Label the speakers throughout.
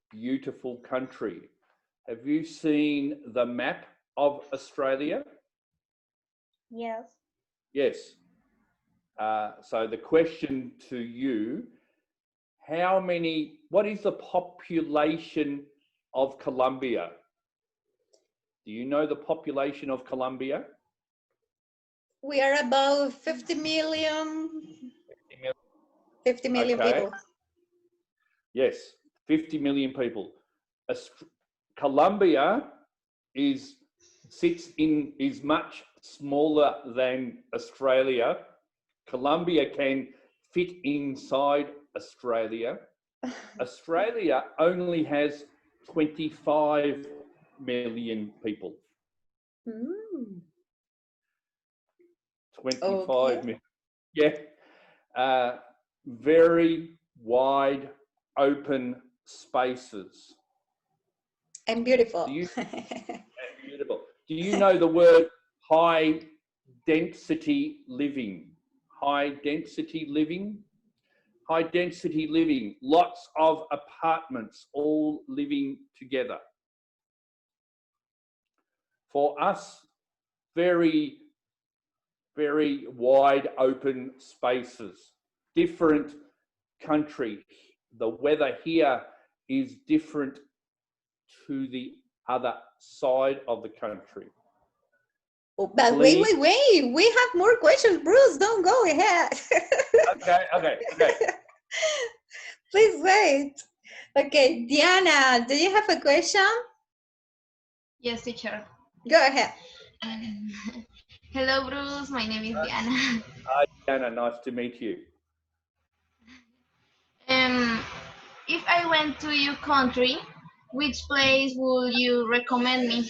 Speaker 1: beautiful country. Have you seen the map of Australia?
Speaker 2: Yes.
Speaker 1: Yes. So the question to you, what is the population of Colombia? Do you know the population of Colombia?
Speaker 2: We are about 50 million. 50 million
Speaker 1: Okay.
Speaker 2: people.
Speaker 1: Yes, 50 million people. Colombia is much smaller than Australia. Colombia can fit inside Australia. Australia only has 25 million people. 25 million. Yeah. Very wide open spaces.
Speaker 2: And beautiful.
Speaker 1: Beautiful. Do you know the word high density living? High density living? High density living. Lots of apartments all living together. For us, very, very wide open spaces. Different country. The weather here is different to the other side of the country.
Speaker 2: Oh, but wait. We have more questions. Bruce, don't go ahead.
Speaker 1: Okay.
Speaker 2: Please wait. Okay, Diana, do you have a question?
Speaker 3: Yes, teacher.
Speaker 2: Go ahead.
Speaker 3: Hello, Bruce. My name is Diana.
Speaker 1: Hi, Diana. Nice to meet you.
Speaker 3: If I went to your country, which place would you recommend me?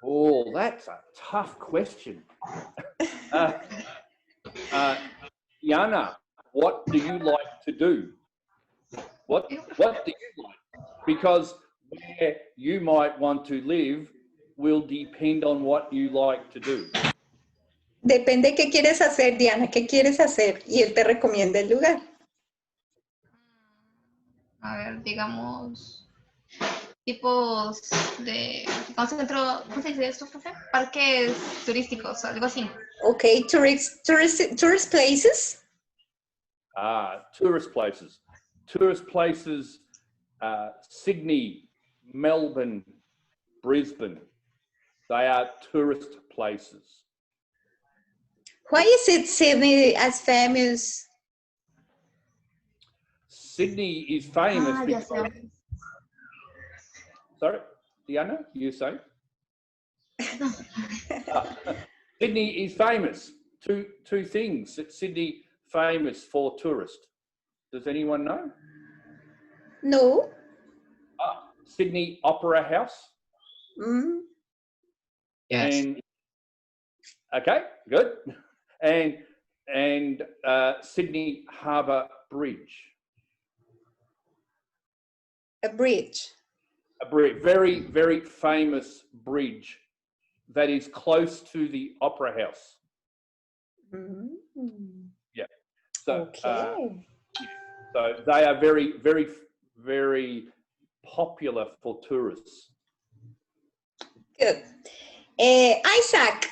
Speaker 1: Oh, that's a tough question. Diana, what do you like to do? What do you like? Because where you might want to live will depend on what you like to do.
Speaker 2: Depende qué quieres hacer, Diana, qué quieres hacer y él te recomienda el lugar.
Speaker 3: A ver, digamos, tipos de centro, ¿cómo se dice esto, profe? Parques turísticos, algo así.
Speaker 2: Okay, tourist places.
Speaker 1: Tourist places. Tourist places, Sydney, Melbourne, Brisbane. They are tourist places.
Speaker 2: Why is it Sydney as famous?
Speaker 1: Sydney is famous because...
Speaker 3: Yes.
Speaker 1: Sorry, Diana, you say? Sydney is famous. Two things that Sydney famous for tourists. Does anyone know?
Speaker 2: No.
Speaker 1: Sydney Opera House.
Speaker 4: Yes.
Speaker 1: And, okay, good. And Sydney Harbour Bridge.
Speaker 2: A bridge.
Speaker 1: A bridge, very, very famous bridge that is close to the Opera House. Yeah. So,
Speaker 2: okay.
Speaker 1: So they are very, very, very popular for tourists.
Speaker 2: Good. Isaac,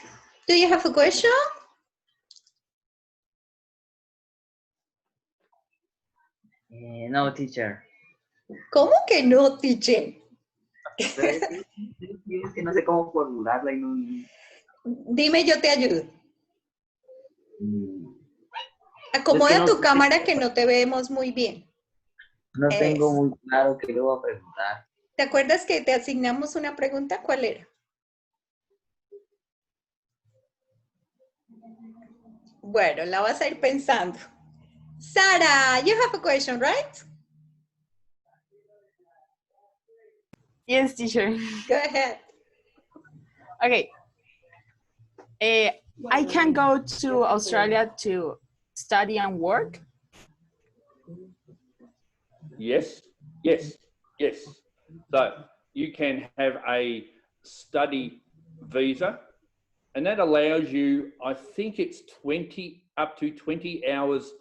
Speaker 2: do you have a question?
Speaker 4: No, teacher.
Speaker 2: ¿Cómo que no, teacher?
Speaker 4: Es que no sé cómo formularla y no...
Speaker 2: Dime, yo te ayudo. Acomoda tu cámara que no te vemos muy bien.
Speaker 4: No tengo muy claro qué le voy a preguntar.
Speaker 2: ¿Te acuerdas que te asignamos una pregunta? ¿Cuál era? Bueno, la vas a ir pensando. Sara, you have a question, right?
Speaker 5: Yes, teacher.
Speaker 2: Go ahead.
Speaker 5: Okay. I can go to Australia to study and work.
Speaker 1: Yes. So you can have a study visa, and that allows you, I think it's up to 20 hours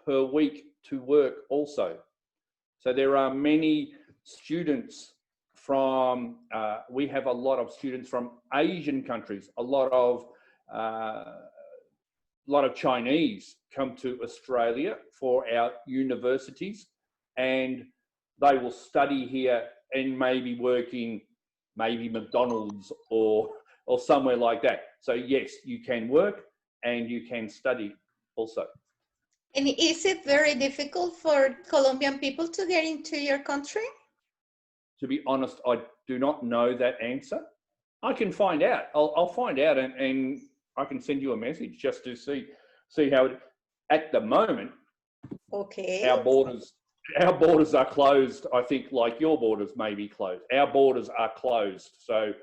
Speaker 1: per week to work also. So there are many students from, we have a lot of students from Asian countries, a lot of Chinese come to Australia for our universities, and they will study here and maybe work in maybe McDonald's or somewhere like that. So yes, you can work and you can study also.
Speaker 2: And is it very difficult for Colombian people to get into your country?
Speaker 1: To be honest, I do not know that answer. I can find out. I'll find out and I can send you a message just to see how it, at the moment,
Speaker 2: Okay.
Speaker 1: our borders are closed. I think like your borders may be closed. Our borders are closed. So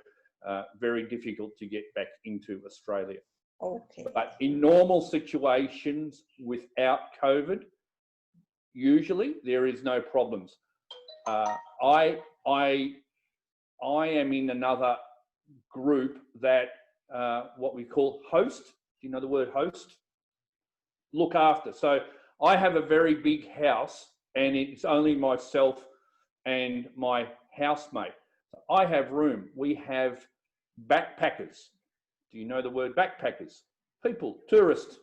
Speaker 1: very difficult to get back into Australia.
Speaker 2: Okay.
Speaker 1: But in normal situations without COVID, usually there is no problems. I am in another group that what we call host. Do you know the word host? Look after. So I have a very big house and it's only myself and my housemate. I have room. We have backpackers. Do you know the word backpackers? People, tourists.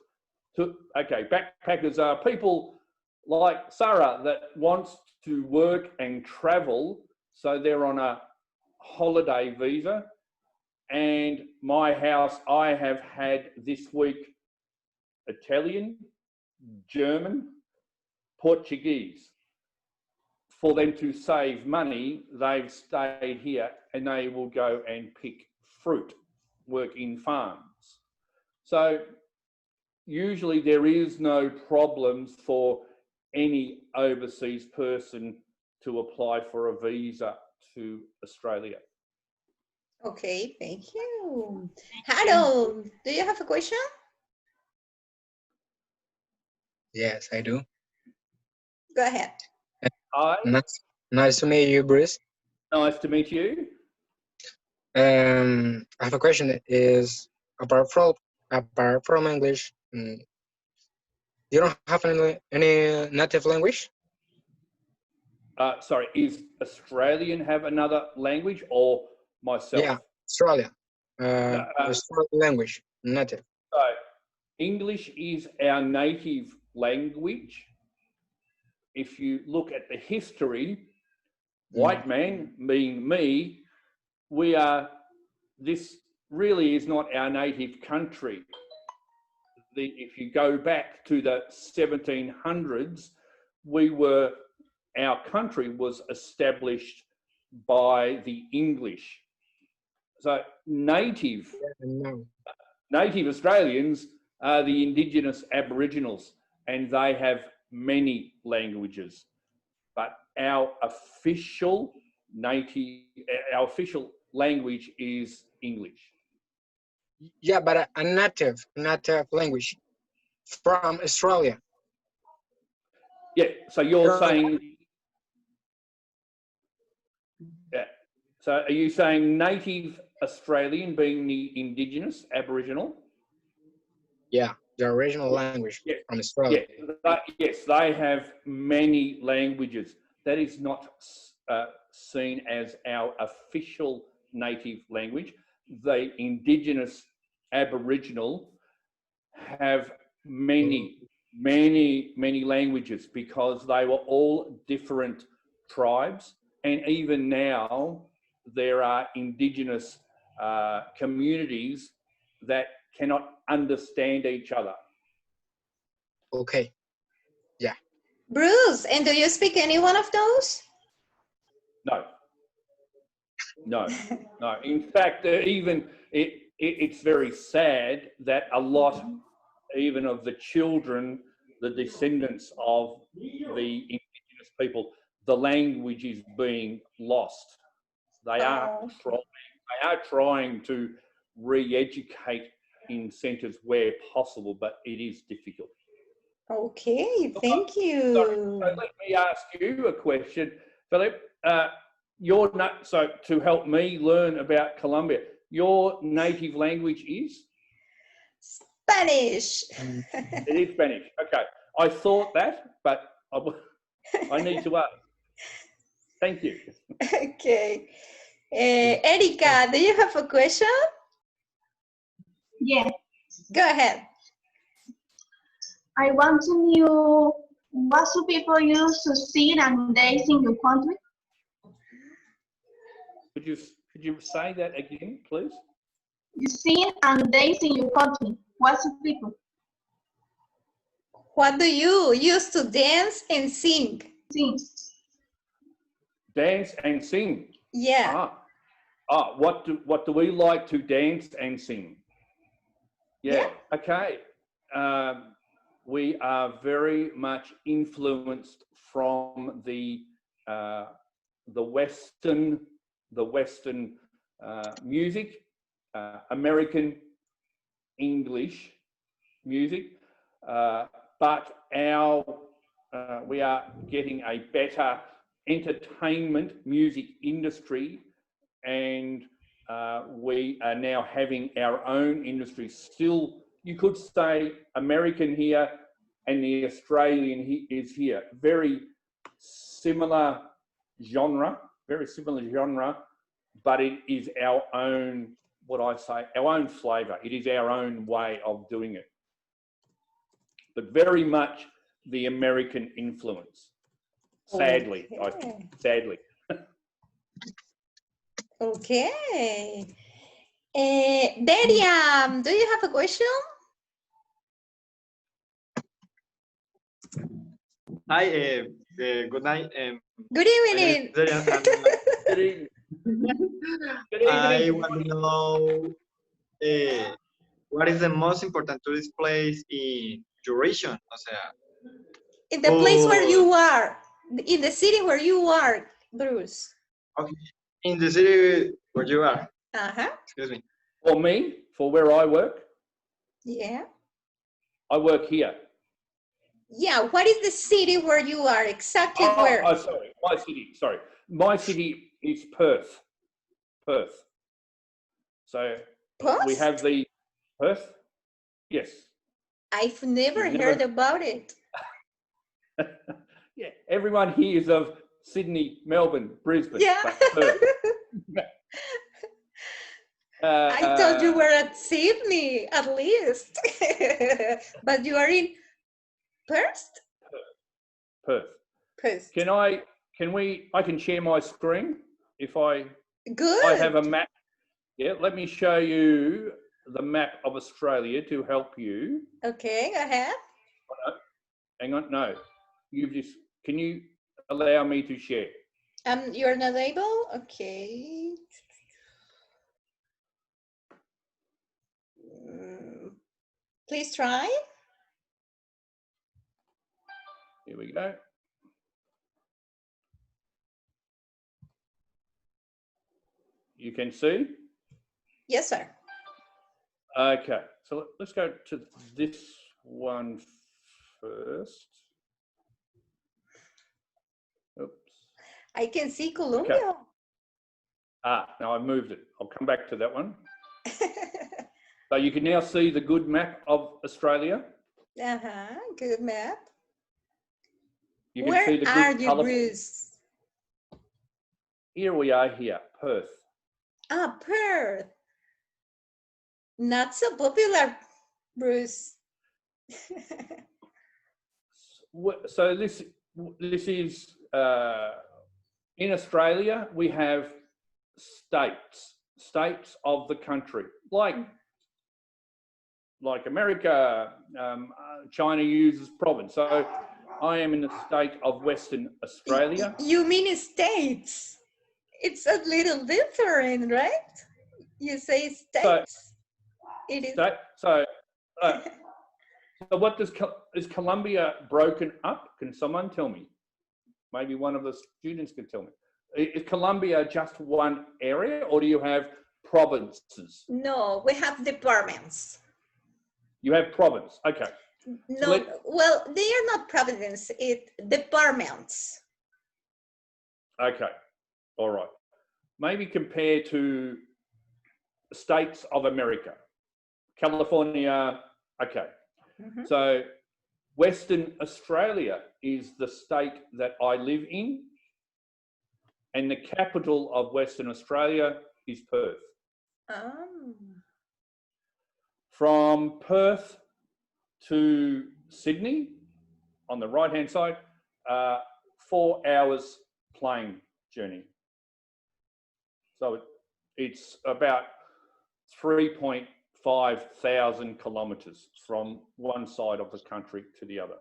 Speaker 1: Okay, backpackers are people like Sarah that wants to work and travel, so they're on a holiday visa. And my house, I have had this week Italian, German, Portuguese. For them to save money, they've stayed here and they will go and pick fruit, work in farms. So usually there is no problems for any overseas person to apply for a visa to Australia.
Speaker 2: Okay, thank you. Harold, do you have a question?
Speaker 6: Yes, I do.
Speaker 2: Go ahead.
Speaker 1: Hi.
Speaker 6: Nice to meet you, Bruce.
Speaker 1: Nice to meet you.
Speaker 6: I have a question. Is apart from English, you don't have any native language?
Speaker 1: Sorry, is Australian have another language or myself?
Speaker 6: Yeah, Australia. Australian language, native.
Speaker 1: So English is our native language. If you look at the history, white man, being me, this really is not our native country. If you go back to the 1700s, our country was established by the English. So native Australians are the indigenous Aboriginals, and they have many languages. But our official language is English.
Speaker 6: Yeah, but a native language from Australia.
Speaker 1: Yeah, so you're saying, yeah. So are you saying native Australian being the indigenous Aboriginal?
Speaker 6: Yeah, the original language from Australia.
Speaker 1: Yes, they have many languages. That is not seen as our official native language. The indigenous Aboriginal have many languages because they were all different tribes. And even now, there are indigenous communities that cannot understand each other.
Speaker 6: Okay. Yeah.
Speaker 2: Bruce, and do you speak any one of those?
Speaker 1: No. In fact, even it's very sad that a lot, even of the children, the descendants of the indigenous people, the language is being lost. They are trying to re-educate in centres where possible, but it is difficult.
Speaker 2: Okay, thank you.
Speaker 1: So let me ask you a question, Philip. So to help me learn about Colombia, your native language is?
Speaker 2: Spanish.
Speaker 1: It is Spanish. Okay. I thought that, but I need to ask. Thank you.
Speaker 2: Okay. Erika, do you have a question?
Speaker 3: Yeah,
Speaker 2: Go ahead.
Speaker 3: I want to know what do people use to sing and dance in your country?
Speaker 1: Could you say that again, please?
Speaker 3: You sing and dance in your country. What do people
Speaker 2: What do you use to dance and sing?
Speaker 3: sing?
Speaker 1: Dance and sing.
Speaker 2: Yeah.
Speaker 1: What do we like to dance and sing? Yeah. Okay. We are very much influenced from the Western music, American English music, but we are getting a better entertainment music industry, and we are now having our own industry. Still, you could say American here and the Australian is here. Very similar genre, but it is our own, our own flavour. It is our own way of doing it. But very much the American influence. Sadly,
Speaker 2: Okay.
Speaker 1: sadly.
Speaker 2: Okay. Dariam, do you have a question?
Speaker 7: Hi, good night.
Speaker 2: Good evening.
Speaker 1: Good evening. Good
Speaker 7: I
Speaker 1: evening.
Speaker 7: want to know what is the most important tourist place in your region? O sea,
Speaker 2: In the place where you are, in the city where you are, Bruce.
Speaker 7: okay, in the city where you are.
Speaker 2: Uh-huh.
Speaker 7: Excuse me.
Speaker 1: For me, for where I work,
Speaker 2: Yeah.
Speaker 1: I work here.
Speaker 2: Yeah, what is the city where you are? Exactly where?
Speaker 1: Sorry, my city. Sorry, my city is Perth. Perth. So we
Speaker 2: Perth?
Speaker 1: have the Perth. Yes.
Speaker 2: I've never
Speaker 1: You've
Speaker 2: heard
Speaker 1: never-
Speaker 2: about it.
Speaker 1: Yeah, everyone hears of Sydney, Melbourne, Brisbane,
Speaker 2: Yeah.
Speaker 1: but Perth.
Speaker 2: I thought you were at Sydney, at least. But you are in Perth?
Speaker 1: Perth.
Speaker 2: Perth.
Speaker 1: I can share my screen if I
Speaker 2: Good.
Speaker 1: have a map. Yeah, let me show you the map of Australia to help you.
Speaker 2: Okay, go ahead.
Speaker 1: Hang on, no. Can you allow me to share?
Speaker 2: You're not able? Okay. Please try.
Speaker 1: Here we go. You can see?
Speaker 2: Yes, sir.
Speaker 1: Okay, so let's go to this one first. Oops.
Speaker 2: I can see Colombia.
Speaker 1: Now I've moved it. I'll come back to that one. So you can now see the good map of Australia.
Speaker 2: Uh-huh, good map.
Speaker 1: You can
Speaker 2: Where
Speaker 1: see the good
Speaker 2: are you,
Speaker 1: colourful.
Speaker 2: Bruce?
Speaker 1: Here we are here, Perth.
Speaker 2: Ah, Perth. Not so popular, Bruce.
Speaker 1: So this is in Australia. We have states of the country, like America. China uses province. So I am in the state of Western Australia.
Speaker 2: You mean states? It's a little different, right? You say states. It is.
Speaker 1: So what is Colombia broken up? Can someone tell me? Maybe one of the students can tell me. Is Colombia just one area, or do you have provinces?
Speaker 2: No, we have departments.
Speaker 1: You have province. Okay.
Speaker 2: No, well, they are not provinces, departments.
Speaker 1: Okay. All right. Maybe compare to states of America. California. Okay.
Speaker 2: Mm-hmm.
Speaker 1: So Western Australia is the state that I live in. and the capital of Western Australia is Perth.
Speaker 2: Oh.
Speaker 1: From Perth to Sydney, on the right-hand side, 4 hours plane journey. So it's about 3.5 thousand kilometres from one side of the country to the other.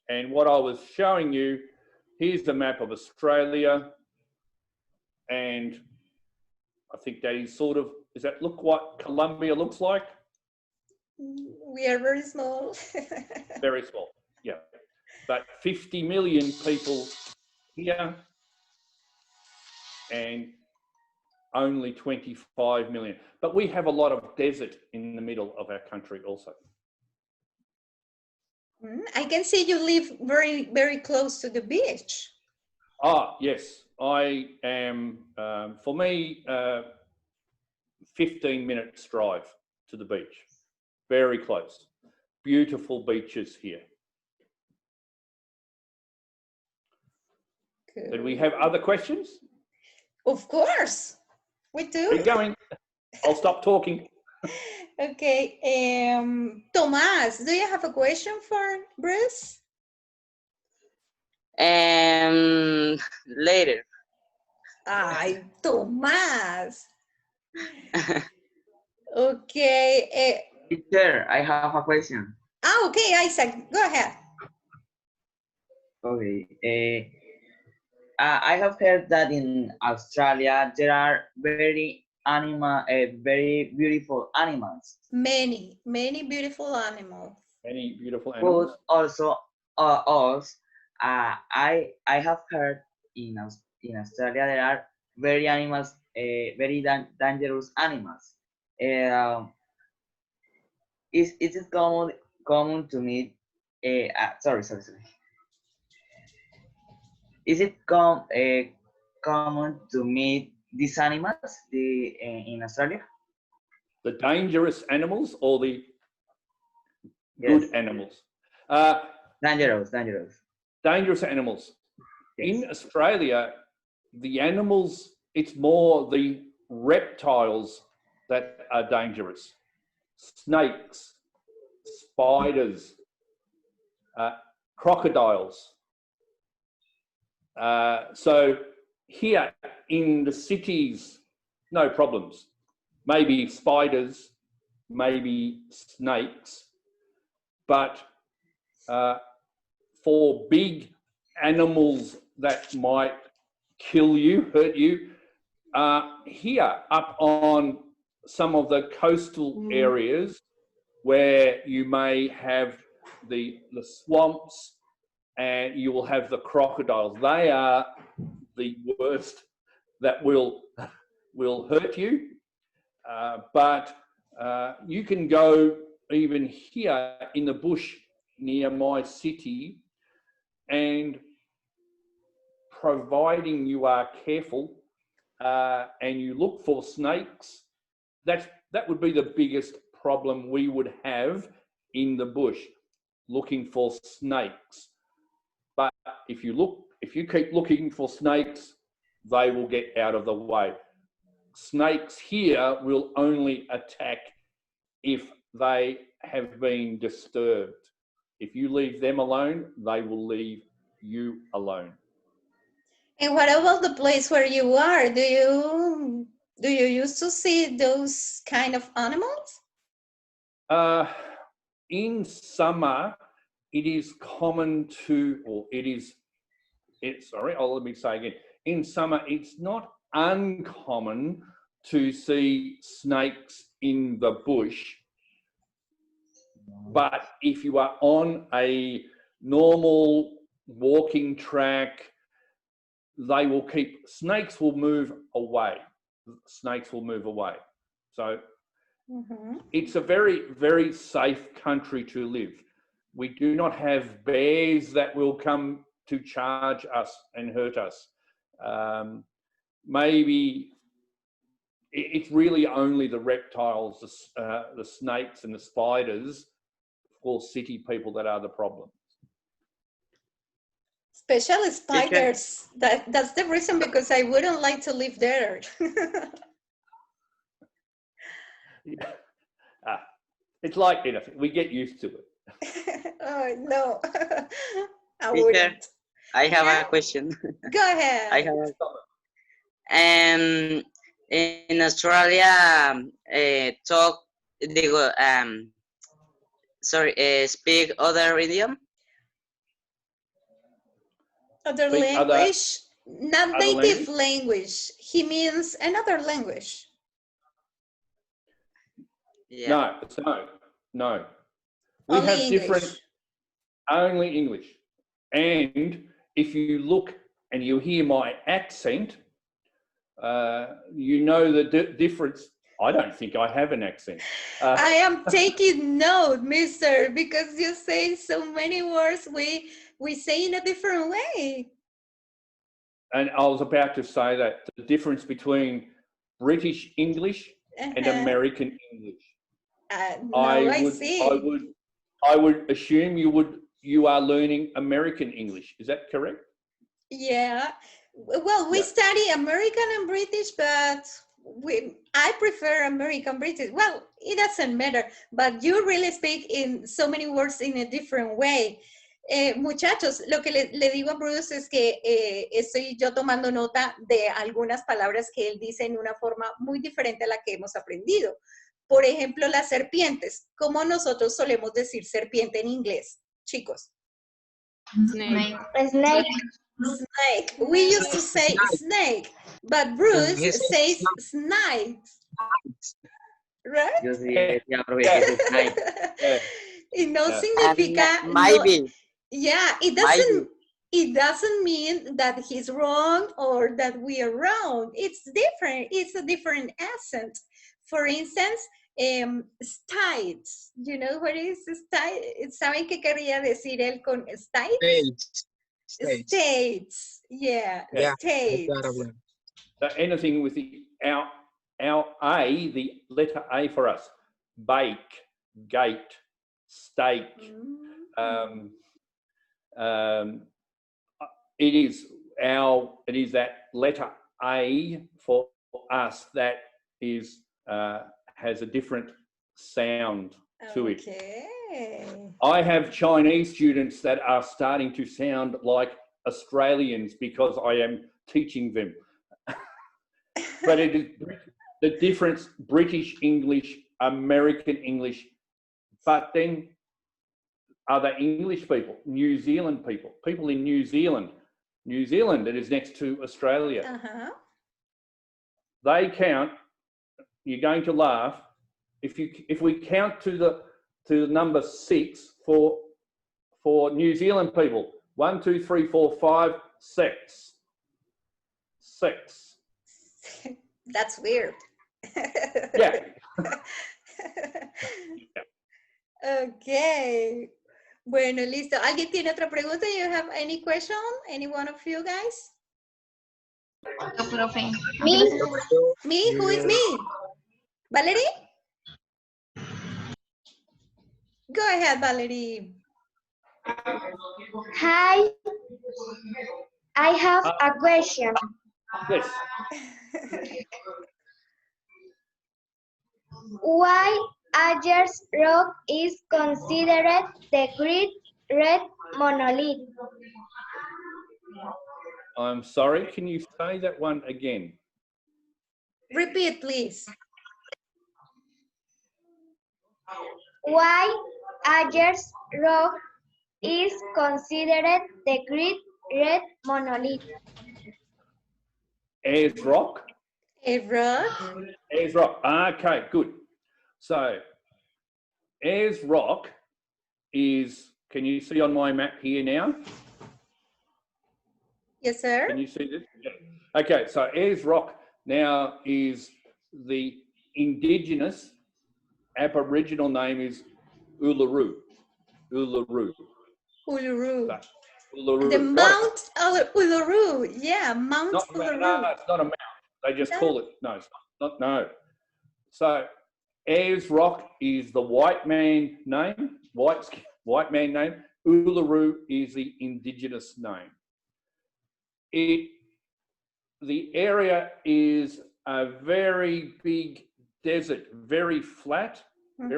Speaker 1: And what I was showing you, here's the map of Australia, and I think that is sort of, does that look what Colombia looks like?
Speaker 2: We are very small.
Speaker 1: Very small, yeah. But 50 million people here and only 25 million. But we have a lot of desert in the middle of our country also.
Speaker 2: I can see you live very, very close to the beach.
Speaker 1: Ah, yes, I am, for me, 15 minutes drive to the beach. Very close. Beautiful beaches here.
Speaker 2: Good.
Speaker 1: Did we have other questions?
Speaker 2: Of course, we do.
Speaker 1: Keep going. I'll stop talking.
Speaker 2: Okay, Tomás, do you have a question for Bruce?
Speaker 8: Later.
Speaker 2: Ay, Tomás. Okay.
Speaker 8: Teacher, I have a question.
Speaker 2: Okay, Isaac, go ahead.
Speaker 8: Okay. I have heard that in Australia there are very beautiful animals.
Speaker 2: Many beautiful animals.
Speaker 1: Any beautiful animals?
Speaker 8: But also, I have heard in Australia there are very dangerous animals. Is it common to meet? Sorry. Is it common to meet these animals in Australia?
Speaker 1: The dangerous animals or the
Speaker 8: Yes.
Speaker 1: good animals?
Speaker 8: Dangerous.
Speaker 1: Dangerous animals.
Speaker 8: Yes.
Speaker 1: In Australia, the animals, it's more the reptiles that are dangerous. Snakes, spiders, crocodiles. So here in the cities, no problems. Maybe spiders, maybe snakes, but for big animals that might kill you, hurt you, here up on some of the coastal areas where you may have the swamps and you will have the crocodiles. They are the worst that will hurt you. But you can go even here in the bush near my city, and providing you are careful and you look for snakes, that would be the biggest problem we would have in the bush, looking for snakes. But if you keep looking for snakes, they will get out of the way. Snakes here will only attack if they have been disturbed. If you leave them alone, they will leave you alone.
Speaker 2: And what about the place where you are? Do you used to see those kind of animals?
Speaker 1: In summer, it is common to, let me say again. In summer, it's not uncommon to see snakes in the bush. But if you are on a normal walking track, snakes will move away. Snakes will move away. So it's a very, very safe country to live. We do not have bears that will come to charge us and hurt us. Maybe it's really only the reptiles, the snakes and the spiders for city people that are the problem.
Speaker 2: Especially spiders. That's the reason, because I wouldn't like to live there.
Speaker 1: Yeah. It's like anything. We get used to it.
Speaker 2: Oh, no. I
Speaker 9: Teacher,
Speaker 2: wouldn't.
Speaker 9: I have
Speaker 2: Yeah?
Speaker 9: a question.
Speaker 2: Go ahead.
Speaker 9: I have in Australia talk digo sorry speak other idiom.
Speaker 2: Other
Speaker 1: Speak
Speaker 2: language, not
Speaker 1: other
Speaker 2: native language. He means another language.
Speaker 9: Yeah.
Speaker 1: No. We
Speaker 2: Only
Speaker 1: have
Speaker 2: English.
Speaker 1: different, only English. And if you look and you hear my accent, you know the difference. I don't think I have an accent.
Speaker 2: I am taking note, mister, because you say so many words we say in a different way.
Speaker 1: And I was about to say that the difference between British English and American English.
Speaker 2: No, I see.
Speaker 1: I would assume you are learning American English. Is that correct?
Speaker 2: Yeah. Well, we study American and British, but I prefer American British. Well, it doesn't matter, but you really speak in so many words in a different way. Muchachos, lo que le digo a Bruce es que estoy yo tomando nota de algunas palabras que él dice en una forma muy diferente a la que hemos aprendido. Por ejemplo, las serpientes. ¿Cómo nosotros solemos decir serpiente en inglés, chicos?
Speaker 5: Snake.
Speaker 3: Snake.
Speaker 2: Snake. We used to say snake, but Bruce says snake. Right?
Speaker 8: Yo sí decía, profe, que es snake.
Speaker 2: Y no significa
Speaker 9: Maybe.
Speaker 2: no, yeah, it doesn't mean that he's wrong or that we are wrong. It's different. It's a different accent. For instance, states. You know what is states? ¿Saben qué quería decir él con states? States. Yeah, states.
Speaker 1: So anything with our A, the letter A for us, bake, gate, steak. It is that letter A for us that is has a different sound to it. I have Chinese students that are starting to sound like Australians because I am teaching them. But it is the difference, British English, American English, but then other English people, New Zealand people in New Zealand, that is next to Australia. They count, you're going to laugh, if we count to the number 6 for New Zealand people, 1, 2, 3, 4, 5, 6. 6.
Speaker 2: That's weird.
Speaker 1: Yeah.
Speaker 2: Okay. Bueno, listo. ¿Alguien tiene otra pregunta? You have any question? Any one of you guys?
Speaker 3: Me.
Speaker 2: Me? Who is me? Valerie? Go ahead, Valerie.
Speaker 10: Hi. I have a question.
Speaker 1: Yes.
Speaker 10: Why Ayers Rock is considered the Great Red Monolith?
Speaker 1: I'm sorry, can you say that one again?
Speaker 2: Repeat, please.
Speaker 10: Why Ayers Rock is considered the Great Red Monolith?
Speaker 1: Ayers Rock?
Speaker 2: Ayers Rock?
Speaker 1: Ayers Rock. Okay, good. So, Ayers Rock is, can you see on my map here now?
Speaker 2: Yes, sir.
Speaker 1: Can you see this? Yeah. Okay, so Ayers Rock now is the indigenous Aboriginal name is Uluru. Uluru.
Speaker 2: Uluru.
Speaker 1: So, Uluru.
Speaker 2: The Mount Uluru. Yeah, Mount Uluru.
Speaker 1: No, it's not a mount. They just call it. No, it's not. No. So Ayers Rock is the white man name. White man name. Uluru is the indigenous name. the area is a very big desert, very flat, and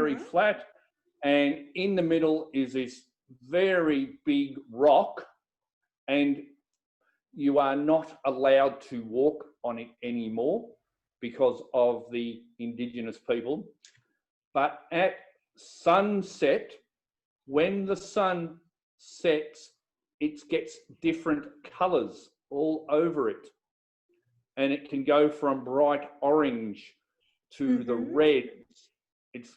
Speaker 1: in the middle is this very big rock, and you are not allowed to walk on it anymore because of the indigenous people. But at sunset, when the sun sets, it gets different colors all over it. And it can go from bright orange to the reds. It's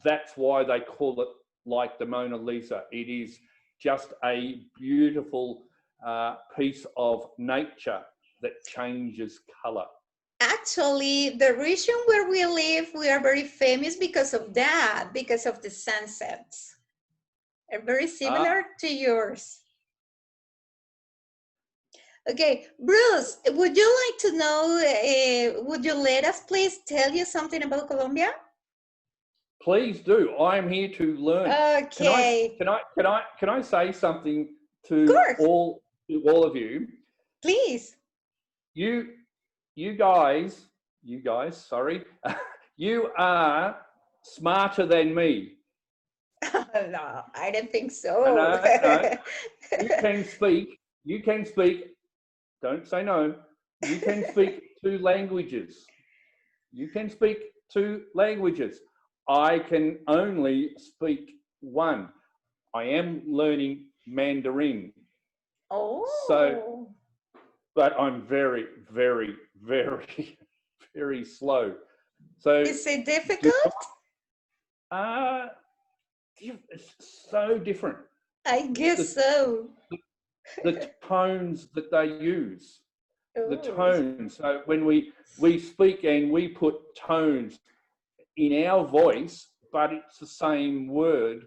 Speaker 1: that's why they call it like the Mona Lisa. It is just a beautiful piece of nature that changes color.
Speaker 2: Actually, the region where we live, we are very famous because of that, because of the sunsets. Are very similar to yours. Okay, Bruce, would you like to know, would you let us please tell you something about Colombia?
Speaker 1: Please do. I am here to learn.
Speaker 2: Okay.
Speaker 1: Can I say something to all of you?
Speaker 2: Please.
Speaker 1: You guys, sorry, you are smarter than me.
Speaker 2: No, I don't think so.
Speaker 1: No. You can speak, don't say no. You can speak 2 languages. You can speak 2 languages. I can only speak 1. I am learning Mandarin.
Speaker 2: Oh.
Speaker 1: So, but I'm very, very, very, very slow. So
Speaker 2: is it difficult?
Speaker 1: It's so different.
Speaker 2: I guess so.
Speaker 1: The tones that they use, the tones. So when we speak and we put tones in our voice, but it's the same word,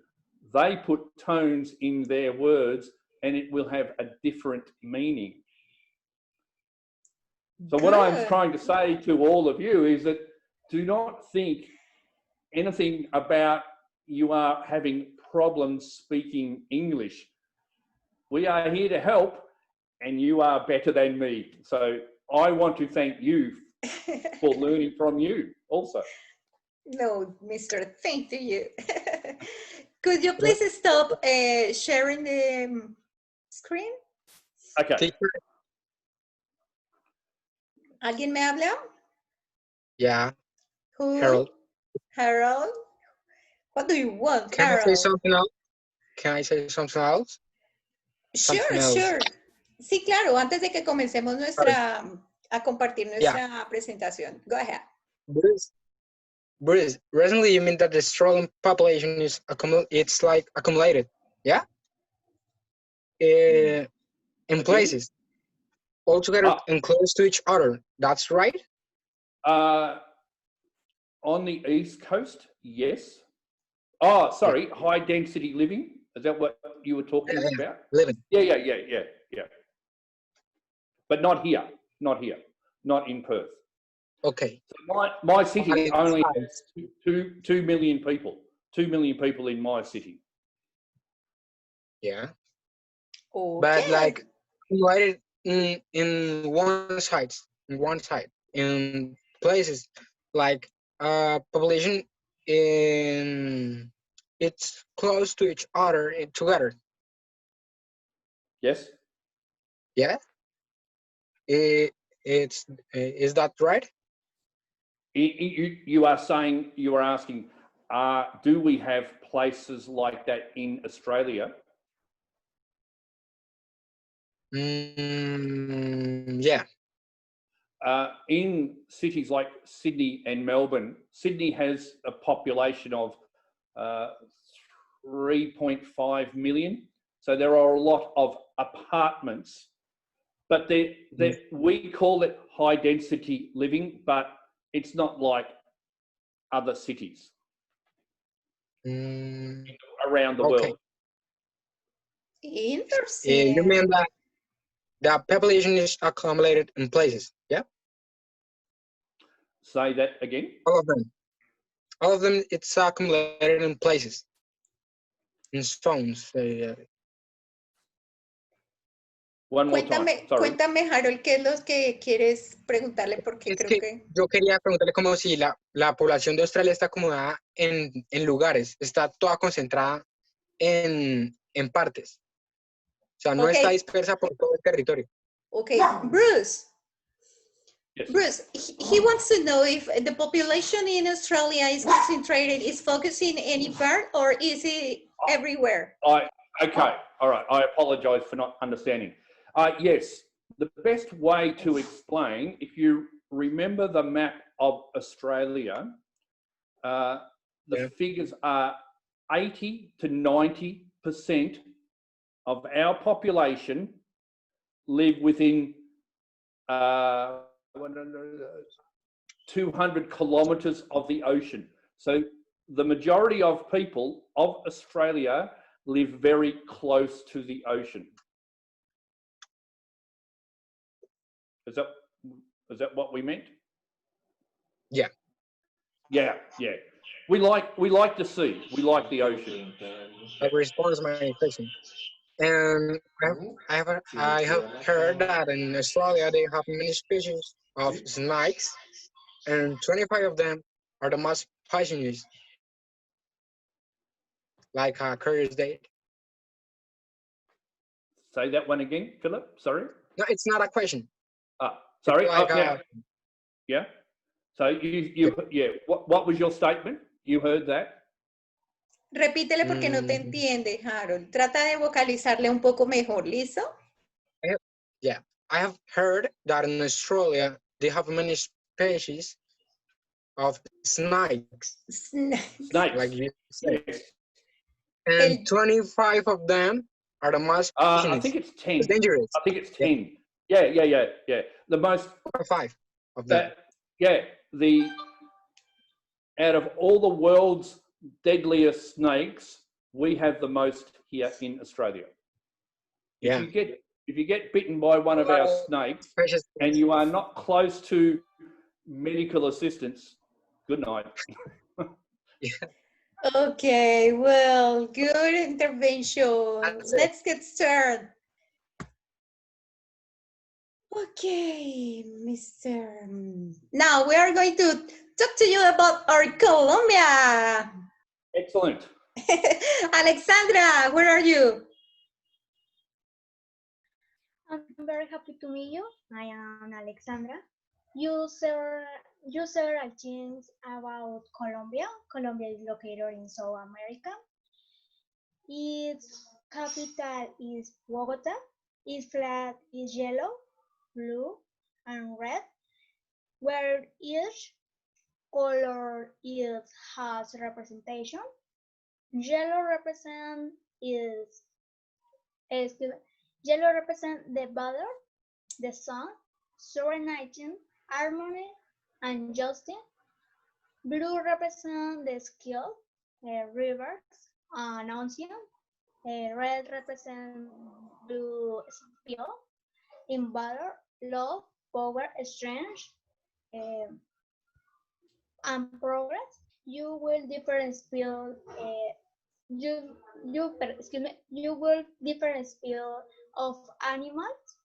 Speaker 1: they put tones in their words and it will have a different meaning. So what I'm trying to say to all of you is that do not think anything about you are having problems speaking English. We are here to help and you are better than me. So I want to thank you for learning from you also.
Speaker 2: No, Mr. Thank you. Could you please stop sharing the screen?
Speaker 1: Okay.
Speaker 2: ¿Alguien me habla?
Speaker 6: Yeah.
Speaker 2: Who?
Speaker 6: Harold.
Speaker 2: Harold? What do you want,
Speaker 6: Can
Speaker 2: Harold?
Speaker 6: I say something else? Can I say something else?
Speaker 2: Sure. Sí, claro. Antes de que comencemos a compartir nuestra presentación. Go ahead.
Speaker 6: Bruce, recently you mean that the Australian population is accumulated, yeah? In places, all together and close to each other. That's right?
Speaker 1: On the East Coast, yes. Oh, sorry, high density living. Is that what you were talking about?
Speaker 6: Living.
Speaker 1: Yeah. But not here, not in Perth.
Speaker 6: Okay.
Speaker 1: So my city only has 2 million people. 2 million people in my city.
Speaker 6: Yeah.
Speaker 2: Okay.
Speaker 6: But like divided in one side, in places like population it's close to each other together.
Speaker 1: Yes.
Speaker 6: Yeah. Is that right?
Speaker 1: You are saying, you are asking, do we have places like that in Australia?
Speaker 6: Yeah.
Speaker 1: In cities like Sydney and Melbourne, Sydney has a population of 3.5 million. So there are a lot of apartments, but we call it high density living, but it's not like other cities around the world.
Speaker 2: Interesting.
Speaker 6: You mean that the population is accumulated in places, yeah?
Speaker 1: Say that again.
Speaker 6: All of them, it's accumulated in places, in zones.
Speaker 1: One more time. Sorry.
Speaker 2: Cuéntame, Harold, ¿qué es lo que quieres preguntarle? Porque
Speaker 6: Es
Speaker 2: creo
Speaker 6: que yo quería preguntarle como si la población de Australia está acomodada en lugares, está toda concentrada en partes. O sea, no está dispersa por todo el territorio.
Speaker 2: Okay, Bruce.
Speaker 1: Yes.
Speaker 2: Bruce, he wants to know if the population in Australia is concentrated, is focusing any part, or is it everywhere?
Speaker 1: Okay, all right. I apologise for not understanding. Yes, the best way to explain, if you remember the map of Australia, the figures are 80 to 90% of our population live within 200 kilometres of the ocean. So the majority of people of Australia live very close to the ocean. Is that what we meant?
Speaker 6: Yeah.
Speaker 1: Yeah. We like the sea. We like the ocean.
Speaker 6: That responds my question. And I have heard that in Australia they have many species of snakes, and 25 of them are the most poisonous, like a curious date.
Speaker 1: Say that one again, Philip. Sorry.
Speaker 6: No, it's not a question.
Speaker 1: Sorry.
Speaker 6: Like
Speaker 1: yeah. So What was your statement? You heard that?
Speaker 2: Repítele porque no te entiende, Harold. Trata de vocalizarle un poco mejor, ¿listo?
Speaker 6: I have heard that in Australia they have many species of snakes.
Speaker 2: Snakes.
Speaker 6: Like you said. And 25 of them are the most poisonous.
Speaker 1: I think it's 10.
Speaker 6: It's dangerous.
Speaker 1: I think it's 10. Yeah. The most
Speaker 6: 5 of them.
Speaker 1: Out of all the world's deadliest snakes, we have the most here in Australia.
Speaker 6: Yeah.
Speaker 1: If you get bitten by one of our snakes and you are not close to medical assistance, good night.
Speaker 2: Okay, well, good intervention. Let's get started. Okay, Mr. Now we are going to talk to you about our Colombia.
Speaker 1: Excellent.
Speaker 2: Alexandra, where are you?
Speaker 10: I'm very happy to meet you. I am Alexandra. You several things about Colombia. Colombia is located in South America. Its capital is Bogota. Its flag is yellow, blue, and red, where each color has representation. Yellow represents the battle, the sun, serenity, harmony, and justice. Blue represents the skill, rivers, and ocean. Red represents blue skill, in battle, love, power, strength, and progress. You will different skill. You will different skill of animals,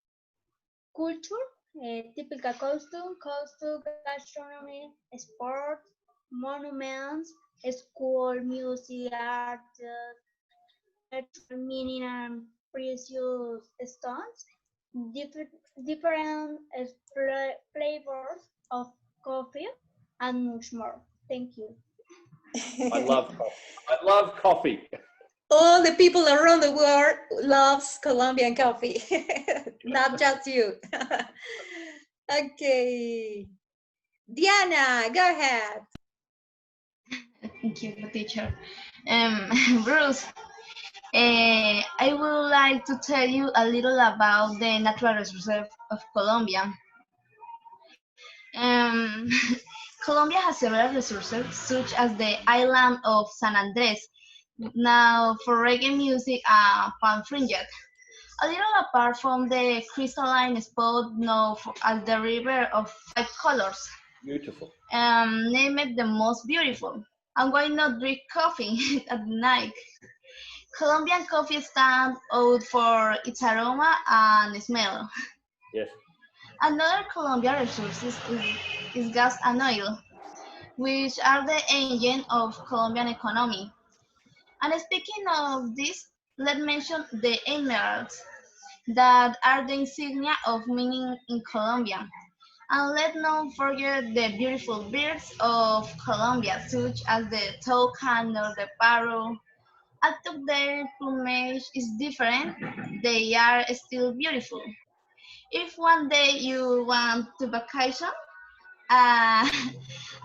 Speaker 10: culture, typical costume, gastronomy, sports, monuments, school, music, art, meaning and precious stones, different flavors of coffee, and much more. Thank you.
Speaker 1: I love coffee.
Speaker 2: All the people around the world loves Colombian coffee, not just you. Okay. Diana, go ahead.
Speaker 3: Thank you, teacher. Bruce, I would like to tell you a little about the natural reserve of Colombia. Colombia has several resources, such as the island of San Andres, now for reggae music and palm fringed. A little apart from the crystalline spot known as the River of Five Colors.
Speaker 1: Beautiful.
Speaker 3: Name it the most beautiful. And why not drink coffee at night? Colombian coffee stands out for its aroma and smell.
Speaker 1: Yes.
Speaker 3: Another Colombian resource is gas and oil, which are the engine of Colombian economy. And speaking of this, let's mention the emeralds that are the insignia of mining in Colombia. And let's not forget the beautiful birds of Colombia, such as the toucan or the parrot. Although their plumage is different, they are still beautiful. If one day you want to vacation, uh,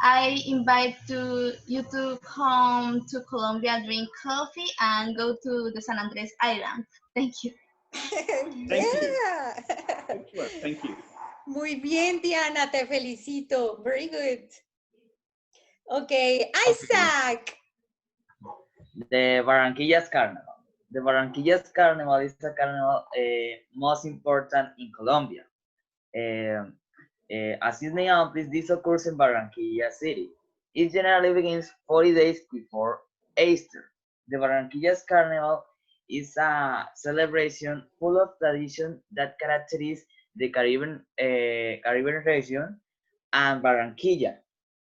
Speaker 3: I invite you to come to Colombia, drink coffee, and go to the San Andres Island. Thank you.
Speaker 1: Thank you.
Speaker 2: Yeah.
Speaker 1: Excellent. Thank you.
Speaker 2: Muy bien, Diana, te felicito. Very good. Okay, Isaac.
Speaker 8: The Barranquillas Carnival. The Barranquillas Carnival is the carnival most important in Colombia. As its name implies, this occurs in Barranquilla city. It generally begins 40 days before Easter. The Barranquillas Carnival is a celebration full of tradition that characterizes the Caribbean region and Barranquilla.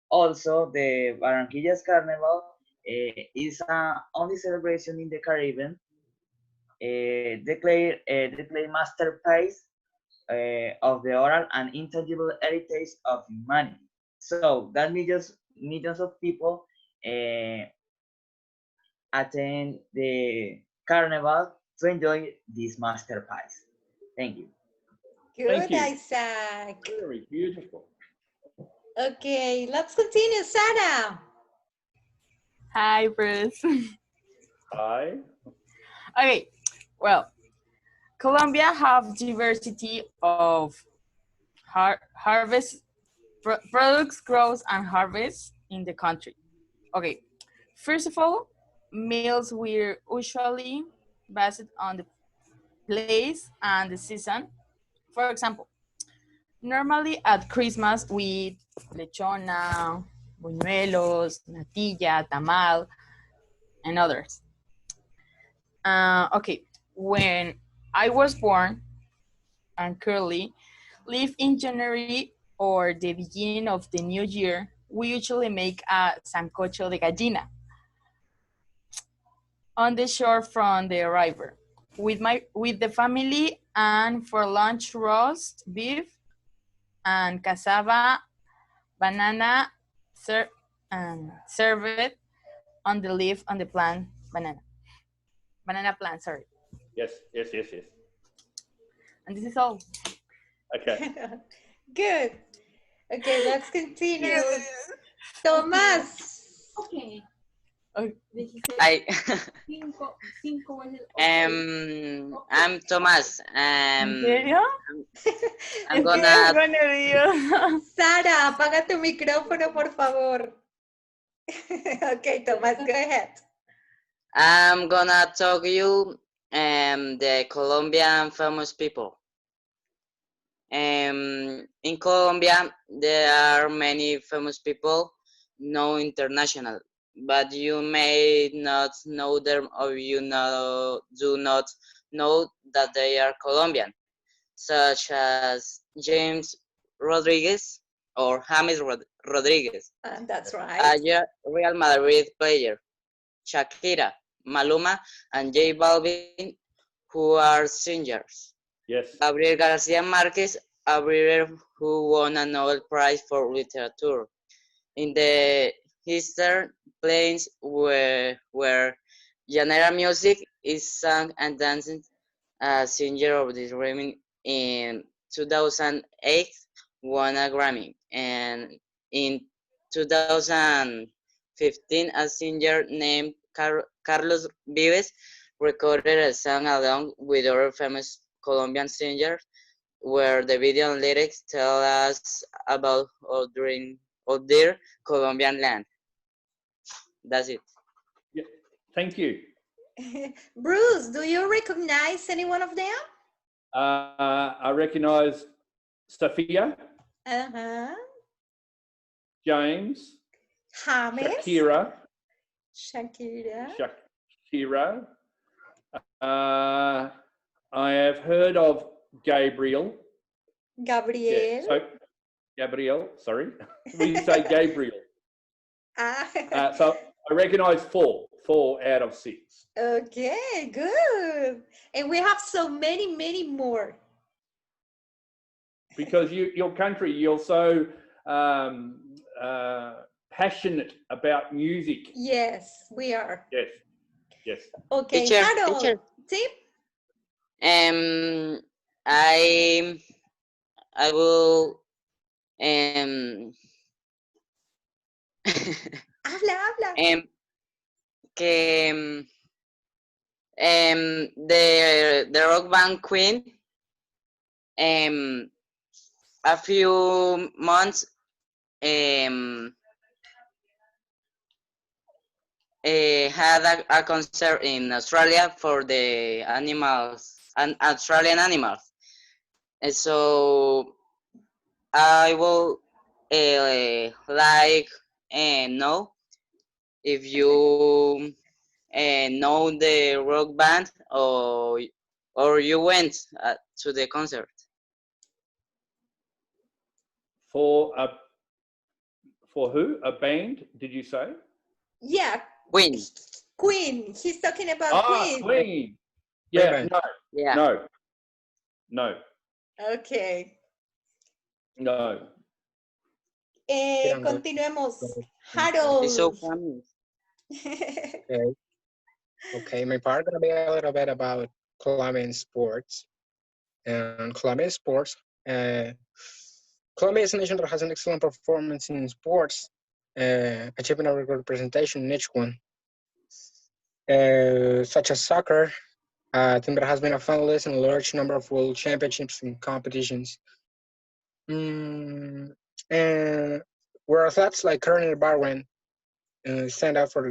Speaker 8: Also, the Barranquillas Carnival is a only celebration in the Caribbean declare masterpiece of the oral and intangible heritage of humanity. So that millions of people attend the carnival to enjoy this masterpiece. Thank you.
Speaker 2: Good,
Speaker 1: Thank you.
Speaker 2: Isaac.
Speaker 1: Very beautiful.
Speaker 2: Okay, let's continue. Sarah.
Speaker 5: Hi, Bruce.
Speaker 1: Hi.
Speaker 5: Okay, well, Colombia have diversity of harvest products, growth, and harvest in the country. Okay, first of all, meals were usually based on the place and the season. For example, normally at Christmas we eat lechona, buñuelos, natilla, tamal, and others. Okay, when I was born and currently live in January or the beginning of the new year, we usually make a sancocho de gallina on the shore from the river with the family, and for lunch roast beef and cassava, banana served on the leaf on the plant banana plant, sorry.
Speaker 1: Yes.
Speaker 5: And this is all.
Speaker 1: Okay.
Speaker 2: Good. Okay, let's continue. Tomás.
Speaker 10: Okay.
Speaker 9: I
Speaker 10: Cinco es el
Speaker 9: I'm Thomas.
Speaker 5: ¿En serio?
Speaker 9: I'm gonna
Speaker 2: Sara, apaga tu micrófono, por favor. Okay, Tomás, go ahead.
Speaker 9: I'm gonna talk you the Colombian famous people. In Colombia, there are many famous people known international, but you may not know them, or do not know that they are Colombian, such as James Rodriguez or James Rodriguez,
Speaker 2: That's
Speaker 9: a
Speaker 2: right.
Speaker 9: Real Madrid player, Shakira, Maluma, and J Balvin, who are singers.
Speaker 1: Yes.
Speaker 9: Gabriel Garcia Marquez, a writer who won a Nobel Prize for Literature. In the Eastern Plains, where genre music is sung and danced, a singer of this rhythm in 2008 won a Grammy, and in 2015 a singer named Carlos Vives recorded a song along with other famous Colombian singers, where the video and lyrics tell us about their Colombian land. That's it.
Speaker 1: Yeah. Thank you.
Speaker 2: Bruce, do you recognize any one of them?
Speaker 1: I recognize Sophia, James,
Speaker 2: James,
Speaker 1: Shakira,
Speaker 2: Shakira,
Speaker 1: Shakira, I have heard of Gabriel.
Speaker 2: Gabriel.
Speaker 1: Yeah, so Gabriel, sorry. We say Gabriel. So I recognize four out of 6.
Speaker 2: Okay, good. And we have so many more.
Speaker 1: Because your country, you're so passionate about music.
Speaker 2: Yes, we are.
Speaker 1: Yes.
Speaker 2: Okay,
Speaker 9: Teacher,
Speaker 2: Harold,
Speaker 9: teacher.
Speaker 2: tip?
Speaker 9: I will
Speaker 2: Habla.
Speaker 9: que the rock band Queen a few months had a concert in Australia for the animals and Australian animals. And so I will like know if you know the rock band or you went to the concert.
Speaker 1: For who? A band, did you say?
Speaker 2: Yeah.
Speaker 9: Queen.
Speaker 2: Queen. He's talking about Queen.
Speaker 1: Queen. Yeah, no.
Speaker 2: Okay.
Speaker 1: No.
Speaker 2: Continuemos. Harold.
Speaker 9: It's so funny.
Speaker 6: Okay, my part gonna be a little bit about Colombian sports. And Colombian sports, Colombia is a nation that has an excellent performance in sports, achieving a good representation in each one. Such as soccer, a team that has been a finalist in a large number of world championships and competitions. And where athletes like Colonel Barwen stand out for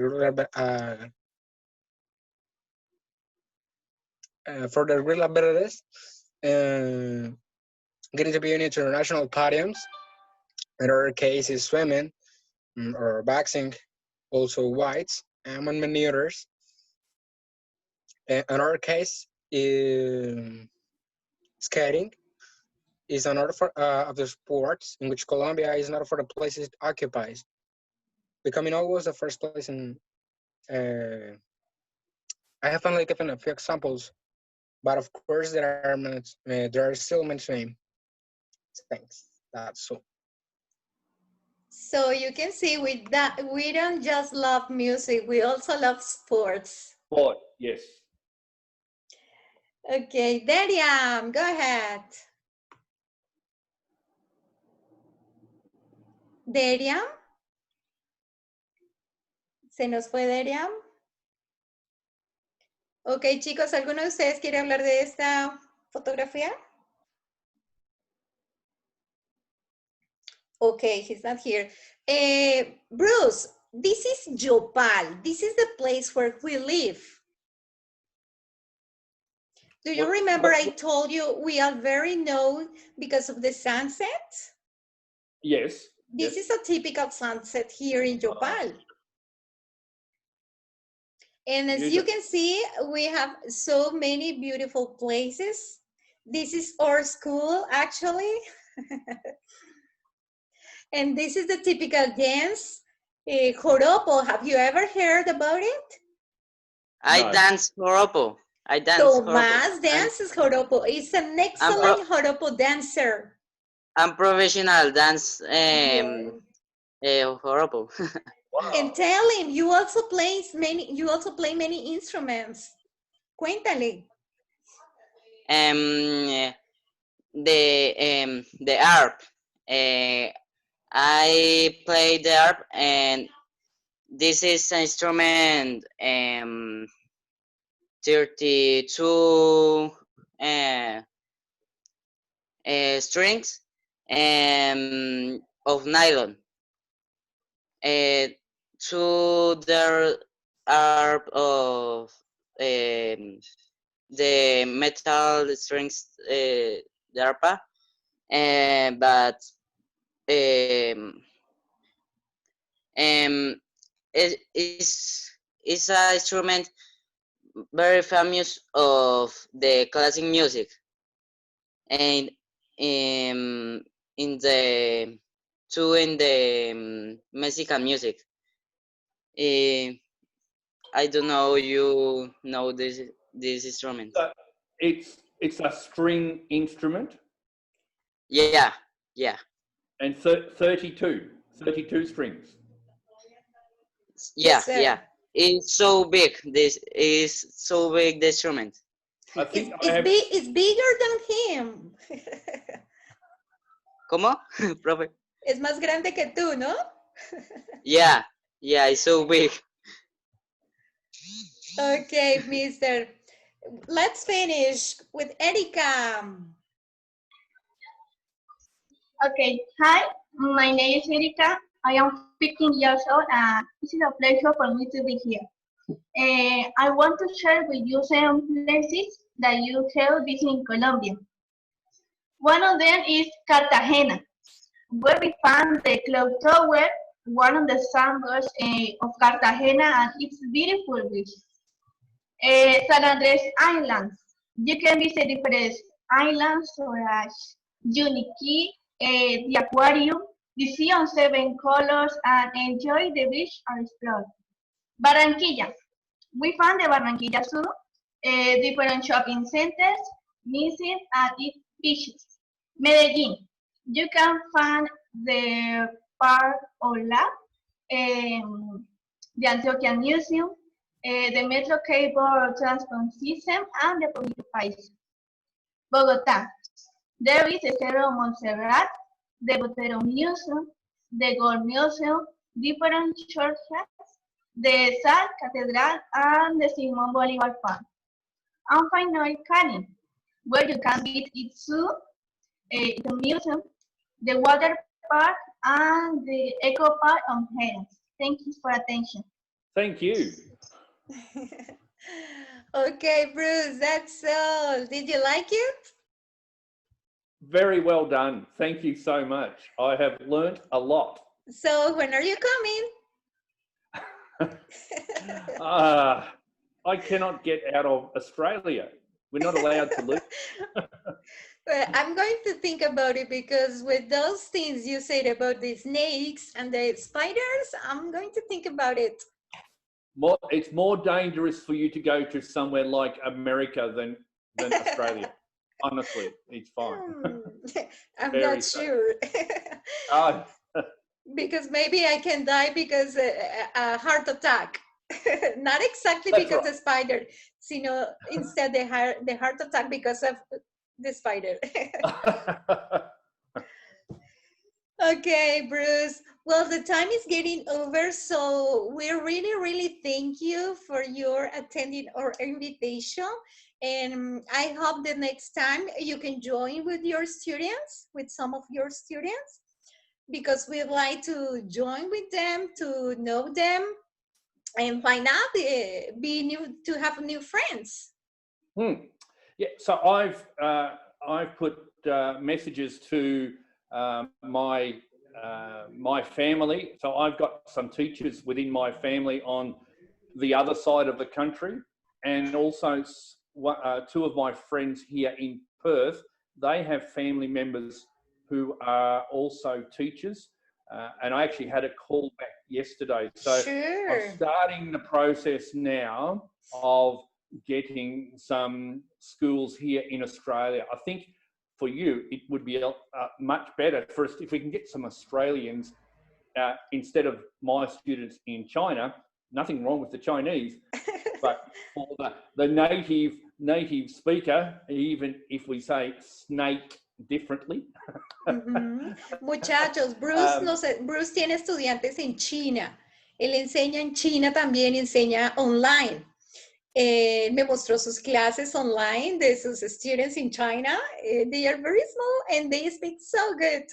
Speaker 6: their real abilities, getting to be on international podiums. In our case, is swimming or boxing, also whites, among many others. In our case, skating is another of the sports in which Colombia is not for the places it occupies, becoming always the first place in. I have only given a few examples, but of course there are still many names. Thanks. That's all.
Speaker 2: So you can see we don't just love music, we also love sports.
Speaker 1: Sport, yes.
Speaker 2: Okay, Deriam, go ahead. Deriam. ¿Se nos fue Deriam? Ok, chicos, ¿alguno de ustedes quiere hablar de esta fotografía? Okay, he's not here. Bruce, this is Yopal. This is the place where we live. Do you remember I told you we are very known because of the sunset?
Speaker 1: Yes.
Speaker 2: This is a typical sunset here in Yopal. And as you can see, we have so many beautiful places. This is our school, actually. And this is the typical dance, joropo. Have you ever heard about it?
Speaker 9: I dance joropo.
Speaker 2: Tomás dances joropo. He's an excellent joropo dancer.
Speaker 9: I'm professional dance joropo.
Speaker 2: Wow. And tell him you also play many instruments. Cuéntale.
Speaker 9: The harp. I play the harp, and this is an instrument 32 strings of nylon. Two there are of the metal strings, the harpa, but it's an instrument very famous of the classic music, and in the Mexican music. I don't know you know this instrument.
Speaker 1: So it's a string instrument
Speaker 9: Yeah, yeah,
Speaker 1: and 32 strings.
Speaker 9: yeah,
Speaker 2: Yes, sir.
Speaker 9: yeah. It's so big. This is so big. The instrument.
Speaker 1: I think I have.
Speaker 2: It's bigger than him.
Speaker 9: ¿Cómo, profe?
Speaker 2: Es más grande que tú, ¿no?
Speaker 9: Yeah, yeah. It's so big.
Speaker 2: Okay, mister. Let's finish with Erika.
Speaker 3: Okay, hi, my name is Erika. I am 15 years old and it is a pleasure for me to be here. I want to share with you some places that you have visited in Colombia. One of them is Cartagena, where we found the clock tower, one of the sandbars of Cartagena and its beautiful beach. San Andres Islands. You can visit different islands such as Unique, the aquarium, the sea on 7 colors, and enjoy the beach or explore. Barranquilla. We found the Barranquilla Zoo, different shopping centers, museums, and its beaches. Medellin. You can find the Park Ola, the Antiochian Museum, the Metro Cable Transport System, and the Puerto País. Bogotá. There is the Cerro Montserrat, the Botero Museum, the Gold Museum, different churches, the Sal Cathedral, and the Simón Bolívar Park. And finally, Cali, where you can visit its zoo, the museum, the water park, and the eco park on Jerez. Thank you for attention.
Speaker 1: Thank you.
Speaker 2: Okay, Bruce, that's all. Did you like it?
Speaker 1: Very well done. Thank you so much. I have learnt a lot.
Speaker 2: So when are you coming?
Speaker 1: I cannot get out of Australia. We're not allowed to leave.
Speaker 2: Well, I'm going to think about it because with those things you said about the snakes and the spiders, I'm going to think about it.
Speaker 1: It's more dangerous for you to go to somewhere like America than Australia. Honestly, it's fine.
Speaker 2: I'm
Speaker 1: Very
Speaker 2: not
Speaker 1: safe.
Speaker 2: sure.
Speaker 1: Oh,
Speaker 2: Because maybe I can die because a heart attack. Not exactly
Speaker 1: That's
Speaker 2: because
Speaker 1: right.
Speaker 2: the spider, sino instead the heart attack because of the spider. Okay, Bruce. Well, the time is getting over, so we really thank you for your attending our invitation. And I hope the next time you can join with your students, with some of your students, because we'd like to join with them, to know them, and find out, to have new friends.
Speaker 1: Yeah, so I've put messages to my family. So I've got some teachers within my family on the other side of the country, and also two of my friends here in Perth. They have family members who are also teachers, and I actually had a call back yesterday. So
Speaker 2: Sure.
Speaker 1: I'm starting the process now of getting some schools here in Australia. I think for you, it would be much better first if we can get some Australians instead of my students in China. Nothing wrong with the Chinese, but for the native speaker, even if we say snake differently.
Speaker 2: Muchachos, Bruce, Bruce tiene estudiantes en China. Él enseña en China también, enseña online. Me mostró sus clases online de sus students in China. They are very small and they speak so good.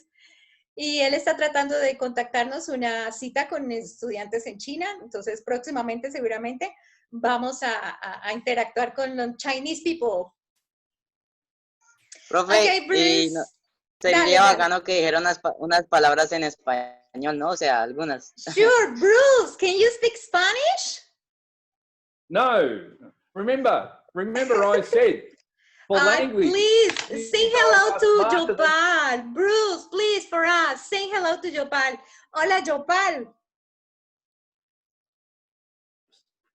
Speaker 2: Y él está tratando de contactarnos una cita con estudiantes en China. Entonces, próximamente, seguramente, vamos a interactuar con los Chinese people.
Speaker 9: Profe,
Speaker 2: Okay, Bruce.
Speaker 9: sería bacano que dijera unas palabras en español, ¿no? O sea, algunas.
Speaker 2: Sure, Bruce, can you speak Spanish?
Speaker 1: No, Remember I said for language.
Speaker 2: Please say hello to
Speaker 1: smarter than-
Speaker 2: Jopal. Bruce, please, for us, say hello to Jopal. Hola, Jopal.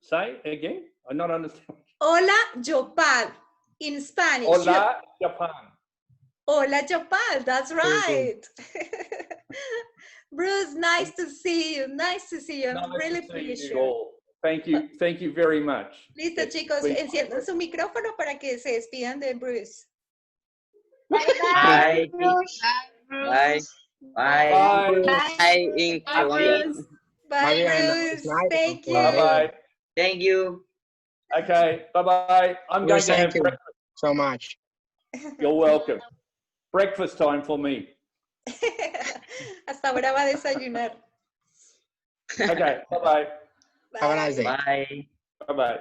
Speaker 1: Say again. I not understand.
Speaker 2: Hola, Jopal. In Spanish.
Speaker 1: Hola, Japan.
Speaker 2: Hola, Jopal. That's
Speaker 6: Thank you.
Speaker 2: right. Bruce, nice to see you. Nice to see you. I'm
Speaker 1: Nice
Speaker 2: really
Speaker 1: to see
Speaker 2: pretty
Speaker 1: you
Speaker 2: sure.
Speaker 1: all. Thank you very much.
Speaker 2: Listo,
Speaker 1: It's
Speaker 2: chicos,
Speaker 1: been-
Speaker 2: enciendan su micrófono para que se despidan de Bruce.
Speaker 8: Bye.
Speaker 3: Bruce.
Speaker 9: Bye.
Speaker 8: Bye.
Speaker 1: Bye.
Speaker 9: Bye in
Speaker 5: Bye,
Speaker 9: Colombia.
Speaker 5: Bruce.
Speaker 2: Bye,
Speaker 6: Mariana,
Speaker 2: Bruce.
Speaker 6: it's nice
Speaker 2: Thank
Speaker 6: to
Speaker 2: you.
Speaker 6: meet you.
Speaker 1: Bye-bye.
Speaker 8: Thank you.
Speaker 1: Okay, bye-bye. I'm going to have
Speaker 6: Thank you
Speaker 1: breakfast.
Speaker 6: so much.
Speaker 1: You're welcome. Breakfast time for me.
Speaker 2: Hasta ahora va a desayunar.
Speaker 1: Okay, bye-bye.
Speaker 6: Have a nice day.
Speaker 8: Bye.
Speaker 1: Bye-bye.